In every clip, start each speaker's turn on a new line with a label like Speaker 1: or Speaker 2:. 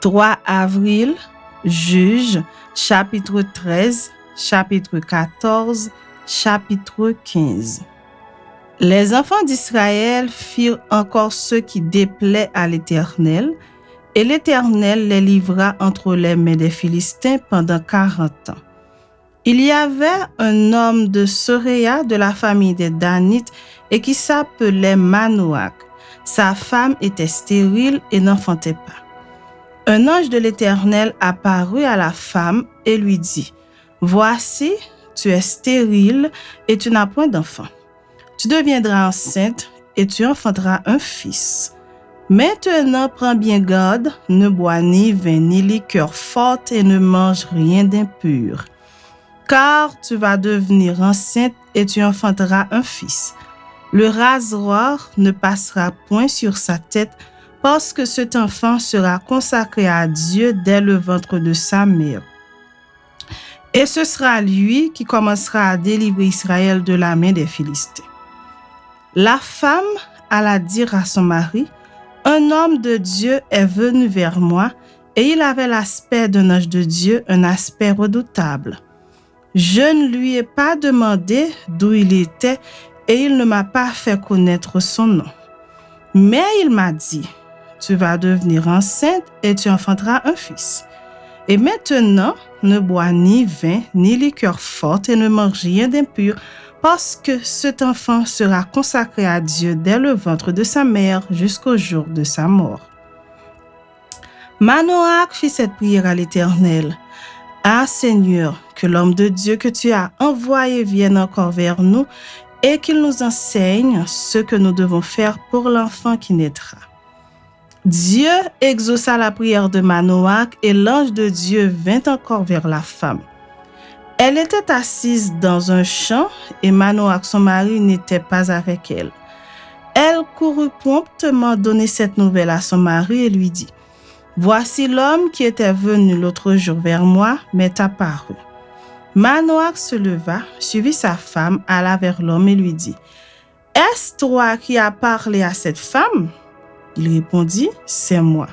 Speaker 1: 3 avril, Juges, chapitre 13, chapitre 14, chapitre 15. Les enfants d'Israël firent encore ce qui déplaît à l'Éternel, et l'Éternel les livra entre les mains des Philistins pendant 40 ans. Il y avait un homme de Soréa de la famille des Danites et qui s'appelait Manoach. Sa femme était stérile et n'enfantait pas. Un ange de l'Éternel apparut à la femme et lui dit, « Voici, tu es stérile et tu n'as point d'enfant. Tu deviendras enceinte et tu enfanteras un fils. Maintenant, prends bien garde, ne bois ni vin ni liqueur forte et ne mange rien d'impur. Car tu vas devenir enceinte et tu enfanteras un fils. Le rasoir ne passera point sur sa tête parce que cet enfant sera consacré à Dieu dès le ventre de sa mère. Et ce sera lui qui commencera à délivrer Israël de la main des Philistins. » La femme alla dire à son mari, « Un homme de Dieu est venu vers moi et il avait l'aspect d'un ange de Dieu, un aspect redoutable. Je ne lui ai pas demandé d'où il était et il ne m'a pas fait connaître son nom. Mais il m'a dit, tu vas devenir enceinte et tu enfanteras un fils. Et maintenant, ne bois ni vin ni liqueur forte et ne mange rien d'impur, parce que cet enfant sera consacré à Dieu dès le ventre de sa mère jusqu'au jour de sa mort. » Manoach fit cette prière à l'Éternel. « Ah Seigneur, que l'homme de Dieu que tu as envoyé vienne encore vers nous et qu'il nous enseigne ce que nous devons faire pour l'enfant qui naîtra. » Dieu exauça la prière de Manoach et l'ange de Dieu vint encore vers la femme. Elle était assise dans un champ et Manoach, son mari, n'était pas avec elle. Elle courut promptement donner cette nouvelle à son mari et lui dit, « Voici l'homme qui était venu l'autre jour vers moi m'est apparu. » Manoach se leva, suivit sa femme, alla vers l'homme et lui dit, « Est-ce toi qui as parlé à cette femme ?» Il répondit, « C'est moi. »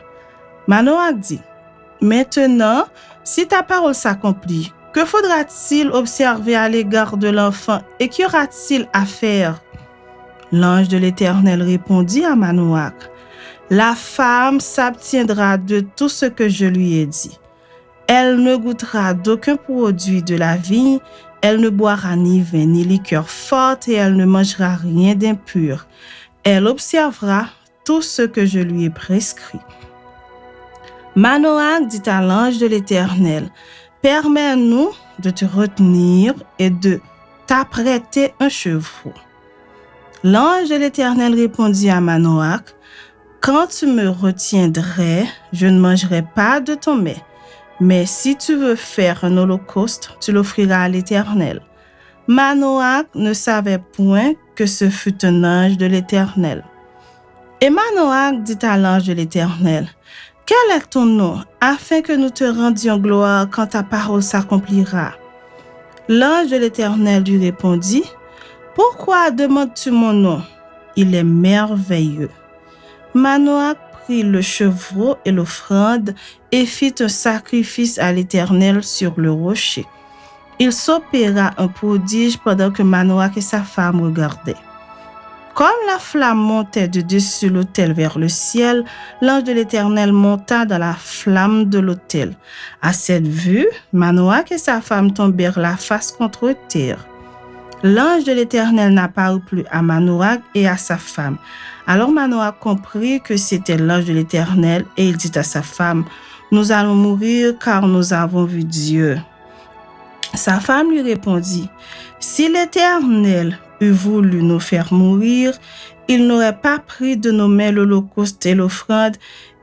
Speaker 1: Manoach dit, « Maintenant, si ta parole s'accomplit, que faudra-t-il observer à l'égard de l'enfant et qu'y aura-t-il à faire ?» L'ange de l'Éternel répondit à Manoach, « La femme s'abstiendra de tout ce que je lui ai dit. Elle ne goûtera d'aucun produit de la vigne, elle ne boira ni vin ni liqueur forte et elle ne mangera rien d'impur. Elle observera tout ce que je lui ai prescrit. » Manoach dit à l'ange de l'Éternel, « Permets-nous de te retenir et de t'apprêter un chevreau. » L'ange de l'Éternel répondit à Manoach, « Quand tu me retiendrais, je ne mangerai pas de ton mets. Mais si tu veux faire un holocauste, tu l'offriras à l'Éternel. » Manoach ne savait point que ce fut un ange de l'Éternel. Et Manoach dit à l'ange de l'Éternel, « Quel est ton nom, afin que nous te rendions gloire quand ta parole s'accomplira? » L'ange de l'Éternel lui répondit, « Pourquoi demandes-tu mon nom? Il est merveilleux. » Manoach prit le chevreau et l'offrande et fit un sacrifice à l'Éternel sur le rocher. Il s'opéra un prodige pendant que Manoach et sa femme regardaient. Comme la flamme montait de dessus l'autel vers le ciel, l'ange de l'Éternel monta dans la flamme de l'autel. À cette vue, Manoach et sa femme tombèrent la face contre terre. L'ange de l'Éternel n'apparut plus à Manoach et à sa femme. Alors Manoach comprit que c'était l'ange de l'Éternel et il dit à sa femme, « Nous allons mourir car nous avons vu Dieu. » Sa femme lui répondit, « Si l'Éternel eût voulu nous faire mourir, il n'aurait pas pris de nos mains l'holocauste et l'offrande,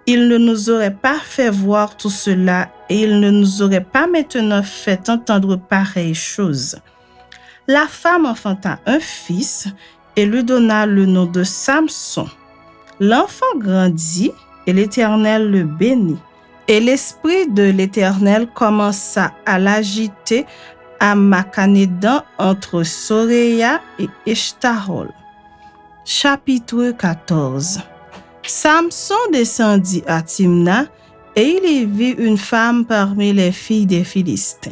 Speaker 1: il ne nous aurait pas fait voir tout cela et il ne nous aurait pas maintenant fait entendre pareille chose. » La femme enfanta un fils et lui donna le nom de Samson. L'enfant grandit et l'Éternel le bénit. Et l'esprit de l'Éternel commença à l'agiter à Machanédan entre Soréa et Eshtahol. Chapitre 14. Samson descendit à Timna Et il y vit une femme parmi les filles des Philistins.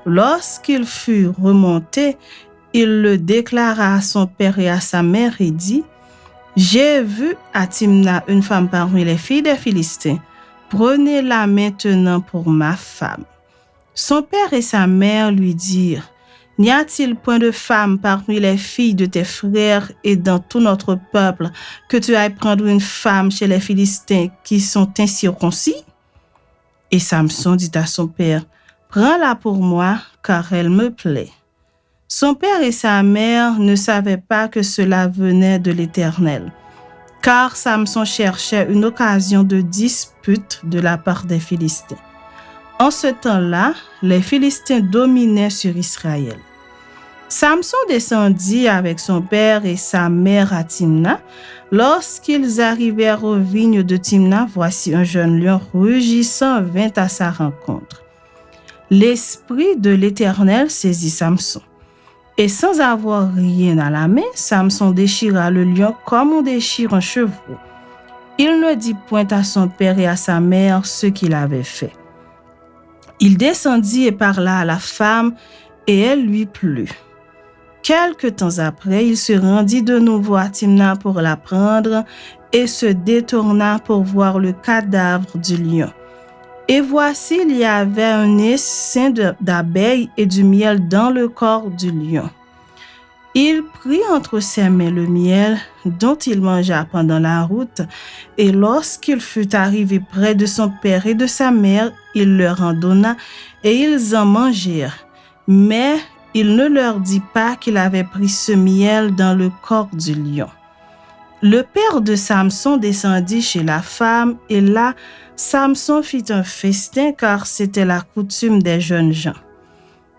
Speaker 1: Lorsqu'il fut remonté, il le déclara à son père et à sa mère et dit, « J'ai vu à Timna une femme parmi les filles des Philistins. Prenez-la maintenant pour ma femme. » Son père et sa mère lui dirent, « N'y a-t-il point de femme parmi les filles de tes frères et dans tout notre peuple que tu ailles prendre une femme chez les Philistins qui sont incirconcis? » Et Samson dit à son père, « Prends-la pour moi, car elle me plaît. » Son père et sa mère ne savaient pas que cela venait de l'Éternel, car Samson cherchait une occasion de dispute de la part des Philistins. En ce temps-là, les Philistins dominaient sur Israël. Samson descendit avec son père et sa mère à Timna. Lorsqu'ils arrivèrent aux vignes de Timna, voici un jeune lion rugissant vint à sa rencontre. L'Esprit de l'Éternel saisit Samson. Et sans avoir rien à la main, Samson déchira le lion comme on déchire un chevreau. Il ne dit point à son père et à sa mère ce qu'il avait fait. Il descendit et parla à la femme, et elle lui plut. Quelque temps après, il se rendit de nouveau à Timna pour la prendre et se détourna pour voir le cadavre du lion. Et voici, il y avait un essaim d'abeilles et du miel dans le corps du lion. Il prit entre ses mains le miel dont il mangea pendant la route, et lorsqu'il fut arrivé près de son père et de sa mère, il leur en donna, et ils en mangèrent. Mais il ne leur dit pas qu'il avait pris ce miel dans le corps du lion. Le père de Samson descendit chez la femme, et là, Samson fit un festin, car c'était la coutume des jeunes gens.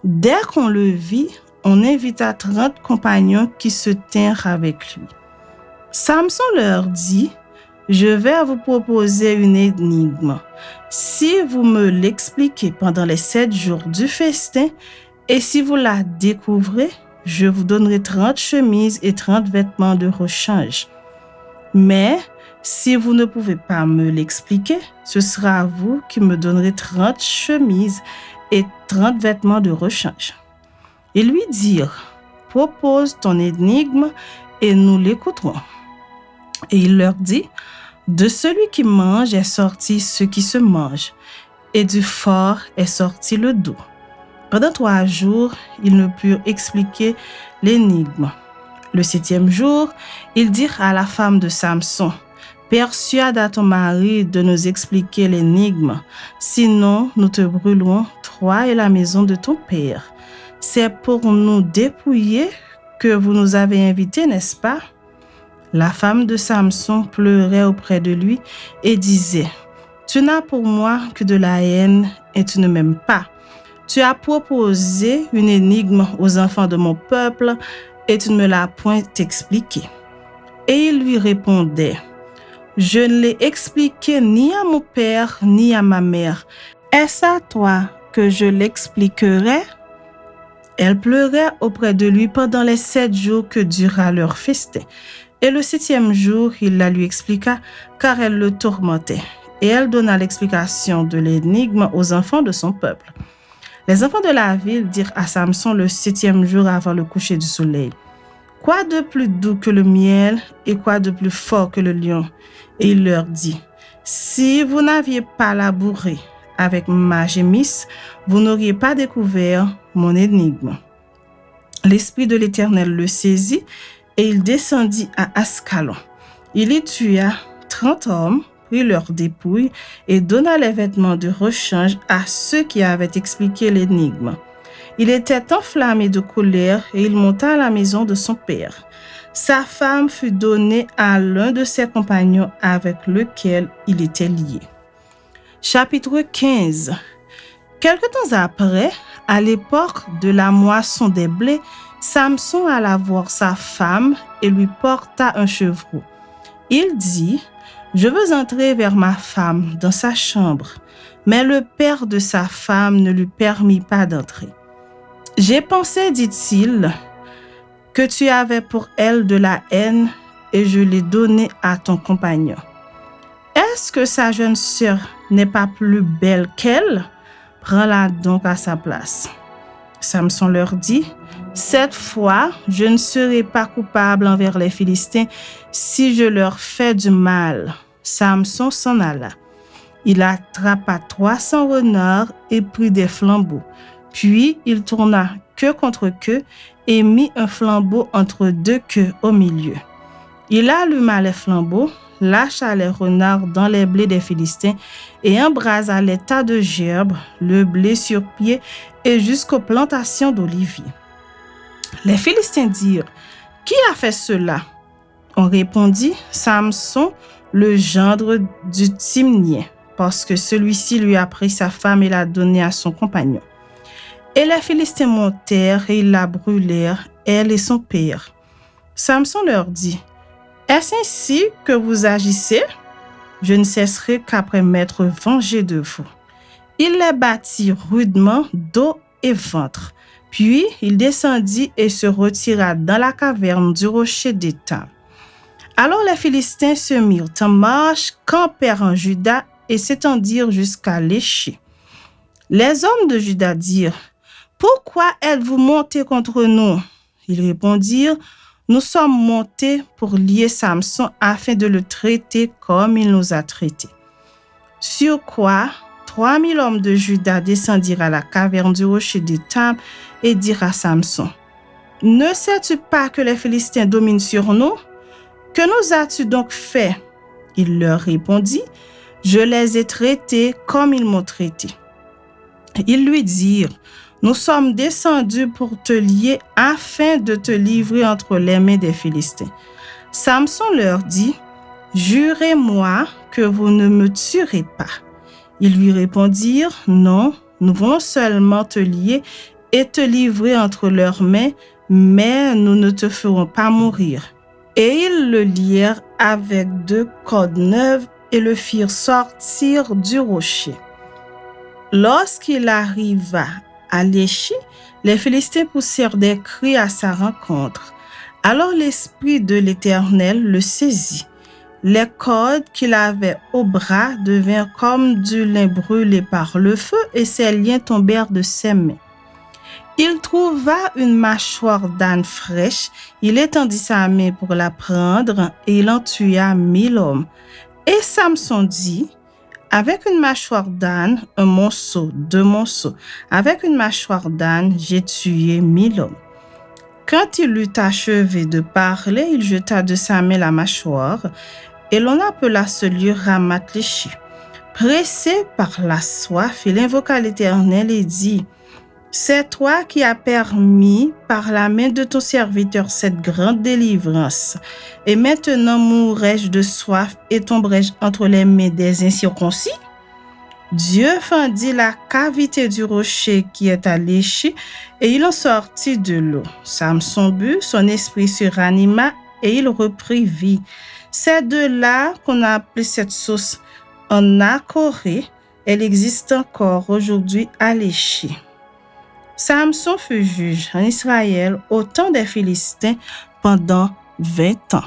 Speaker 1: Dès qu'on le vit, on invita 30 compagnons qui se tinrent avec lui. Samson leur dit, « Je vais vous proposer une énigme. Si vous me l'expliquez pendant les 7 jours du festin, et si vous la découvrez, je vous donnerai 30 chemises et 30 vêtements de rechange. Mais si vous ne pouvez pas me l'expliquer, ce sera vous qui me donnerez 30 chemises et 30 vêtements de rechange. » Ils lui dirent, « Propose ton énigme et nous l'écouterons. » Et il leur dit, « De celui qui mange est sorti ce qui se mange, et du fort est sorti le doux. » Pendant 3 jours, ils ne purent expliquer l'énigme. Le 7e jour, ils dirent à la femme de Samson, « Persuade à ton mari de nous expliquer l'énigme, sinon nous te brûlerons, toi et la maison de ton père. C'est pour nous dépouiller que vous nous avez invités, n'est-ce pas? » La femme de Samson pleurait auprès de lui et disait, « Tu n'as pour moi que de la haine et tu ne m'aimes pas. Tu as proposé une énigme aux enfants de mon peuple et tu ne me l'as point expliquée. » Et il lui répondait, « Je ne l'ai expliqué ni à mon père ni à ma mère. Est-ce à toi que je l'expliquerai? » Elle pleurait auprès de lui pendant les 7 jours que dura leur festin. Et le 7e jour, il la lui expliqua, car elle le tourmentait. Et elle donna l'explication de l'énigme aux enfants de son peuple. Les enfants de la ville dirent à Samson le 7e jour avant le coucher du soleil, « Quoi de plus doux que le miel et quoi de plus fort que le lion? » Et il leur dit, « Si vous n'aviez pas labouré avec ma gémisse, vous n'auriez pas découvert mon énigme. » L'Esprit de l'Éternel le saisit et il descendit à Ascalon. Il y tua 30 hommes, prit leurs dépouilles et donna les vêtements de rechange à ceux qui avaient expliqué l'énigme. Il était enflammé de colère et il monta à la maison de son père. Sa femme fut donnée à l'un de ses compagnons avec lequel il était lié. Chapitre 15. Quelque temps après, à l'époque de la moisson des blés, Samson alla voir sa femme et lui porta un chevreau. Il dit, « Je veux entrer vers ma femme dans sa chambre. » Mais le père de sa femme ne lui permit pas d'entrer. « J'ai pensé, dit-il, que tu avais pour elle de la haine et je l'ai donnée à ton compagnon. Est-ce que sa jeune sœur n'est pas plus belle qu'elle, prends-la donc à sa place. Samson leur dit, cette fois, je ne serai pas coupable envers les Philistins si je leur fais du mal. Samson s'en alla. Il attrapa 300 renards et prit des flambeaux. Puis il tourna queue contre queue et mit un flambeau entre deux queues au milieu. Il alluma les flambeaux, lâcha les renards dans les blés des Philistins et embrasa les tas de gerbes, le blé sur pied et jusqu'aux plantations d'oliviers. Les Philistins dirent, « Qui a fait cela ?» On répondit, « Samson, le gendre du Timnien, parce que celui-ci lui a pris sa femme et l'a donnée à son compagnon. » Et les Philistins montèrent et ils la brûlèrent, elle et son père. Samson leur dit, « Est-ce ainsi que vous agissez? Je ne cesserai qu'après m'être vengé de vous. » Il les battit rudement dos et ventre. Puis il descendit et se retira dans la caverne du rocher d'Étam. Alors les Philistins se mirent en marche, campèrent en Juda et s'étendirent jusqu'à l'Éché. Les hommes de Juda dirent, « Pourquoi êtes-vous montés contre nous ?» Ils répondirent, « Nous sommes montés pour lier Samson afin de le traiter comme il nous a traités. » Sur quoi 3000 hommes de Juda descendirent à la caverne du rocher d'Étam et dirent à Samson, « Ne sais-tu pas que les Philistins dominent sur nous? Que nous as-tu donc fait? » Il leur répondit, « Je les ai traités comme ils m'ont traité. » Ils lui dirent, « Nous sommes descendus pour te lier afin de te livrer entre les mains des Philistins. » Samson leur dit, « Jurez-moi que vous ne me tuerez pas. » Ils lui répondirent, « Non, nous voulons seulement te lier et te livrer entre leurs mains, mais nous ne te ferons pas mourir. » Et ils le lièrent avec 2 cordes neuves et le firent sortir du rocher. Lorsqu'il arriva à l'Éché, les Philistins poussèrent des cris à sa rencontre. Alors l'Esprit de l'Éternel le saisit. Les cordes qu'il avait au bras devinrent comme du lin brûlé par le feu et ses liens tombèrent de ses mains. Il trouva une mâchoire d'âne fraîche, il étendit sa main pour la prendre et il en tua 1000 hommes. Et Samson dit, « Avec une mâchoire d'âne, 1 monceau, 2 monceaux. Avec une mâchoire d'âne, j'ai tué 1000 hommes. » Quand il eut achevé de parler, il jeta de sa main la mâchoire et l'on appela ce lieu Ramath-Léchi. Pressé par la soif, il invoqua l'Éternel et dit, « C'est toi qui as permis par la main de ton serviteur cette grande délivrance. Et maintenant mourrai-je de soif et tomberai-je entre les mains des incirconcis? » Dieu fendit la cavité du rocher qui est à l'Éché et il en sortit de l'eau. Samson but, son esprit se ranima et il reprit vie. C'est de là qu'on a appelé cette source en Akoré. Elle existe encore aujourd'hui à l'Éché. Samson fut juge en Israël au temps des Philistins pendant 20 ans.